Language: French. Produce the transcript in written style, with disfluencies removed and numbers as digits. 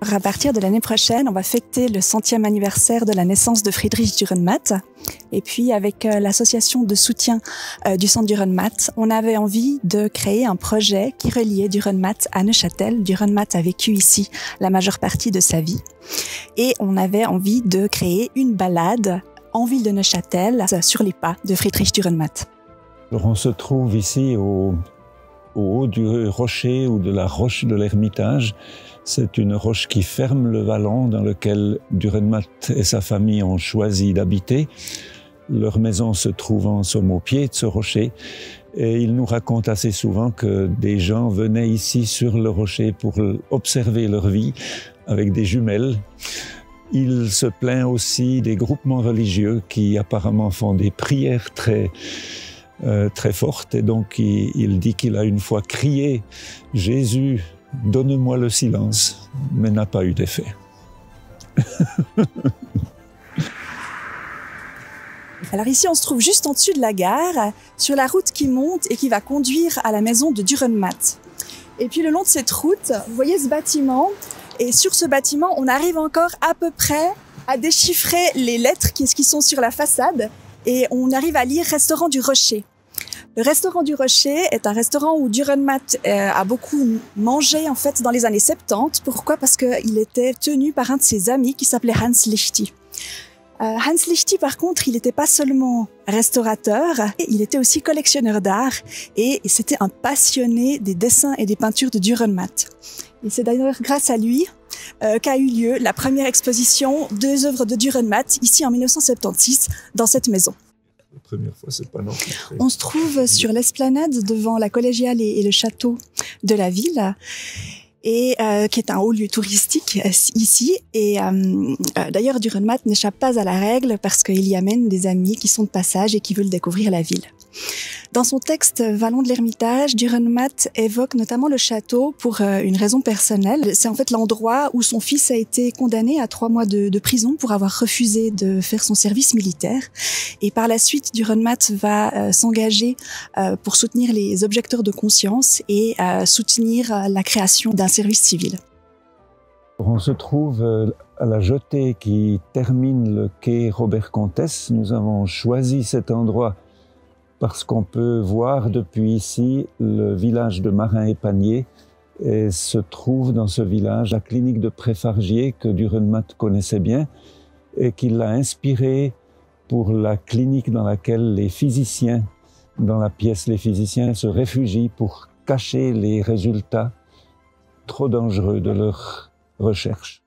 À partir de l'année prochaine, on va fêter le 100e anniversaire de la naissance de Friedrich Dürrenmatt. Et puis, avec l'association de soutien du centre Dürrenmatt, on avait envie de créer un projet qui reliait Dürrenmatt à Neuchâtel. Dürrenmatt a vécu ici la majeure partie de sa vie. Et on avait envie de créer une balade en ville de Neuchâtel sur les pas de Friedrich Dürrenmatt. Alors on se trouve ici au haut du rocher ou de la roche de l'Ermitage. C'est une roche qui ferme le vallon dans lequel Dürrenmatt et sa famille ont choisi d'habiter. Leur maison se trouve en somme au pied de ce rocher. Et il nous raconte assez souvent que des gens venaient ici sur le rocher pour observer leur vie avec des jumelles. Il se plaint aussi des groupements religieux qui apparemment font des prières très fortes. Et donc il dit qu'il a une fois crié « Jésus, donne-moi le silence », mais n'a pas eu d'effet. Alors ici, on se trouve juste en dessus de la gare, sur la route qui monte et qui va conduire à la maison de Dürrenmatt. Et puis le long de cette route, vous voyez ce bâtiment, et sur ce bâtiment, on arrive encore à peu près à déchiffrer les lettres qui sont sur la façade, et on arrive à lire « Restaurant du Rocher ». Le Restaurant du Rocher est un restaurant où Dürrenmatt a beaucoup mangé en fait dans les années 70. Pourquoi? Parce qu'il était tenu par un de ses amis qui s'appelait Hans Lichty. Hans Lichty, par contre, il n'était pas seulement restaurateur, il était aussi collectionneur d'art et c'était un passionné des dessins et des peintures de Dürrenmatt. Et c'est d'ailleurs grâce à lui qu'a eu lieu la première exposition des œuvres de Dürrenmatt ici en 1976 dans cette maison. La première fois, c'est pas non. On se trouve sur l'esplanade devant la collégiale et le château de la ville, et qui est un haut lieu touristique ici. Et d'ailleurs, Dürrenmatt n'échappe pas à la règle parce qu'il y amène des amis qui sont de passage et qui veulent découvrir la ville. Dans son texte Vallon de l'Ermitage, Dürrenmatt évoque notamment le château pour une raison personnelle. C'est en fait l'endroit où son fils a été condamné à 3 mois de prison pour avoir refusé de faire son service militaire. Et par la suite, Dürrenmatt va s'engager pour soutenir les objecteurs de conscience et soutenir la création d'un service civil. On se trouve à la jetée qui termine le quai Robert Comtesse. Nous avons choisi cet endroit parce qu'on peut voir depuis ici le village de Marin-Épanier et se trouve dans ce village la clinique de Préfargier que Dürrenmatt connaissait bien et qui l'a inspiré pour la clinique dans laquelle les physiciens, dans la pièce Les physiciens, se réfugient pour cacher les résultats trop dangereux de leurs recherches.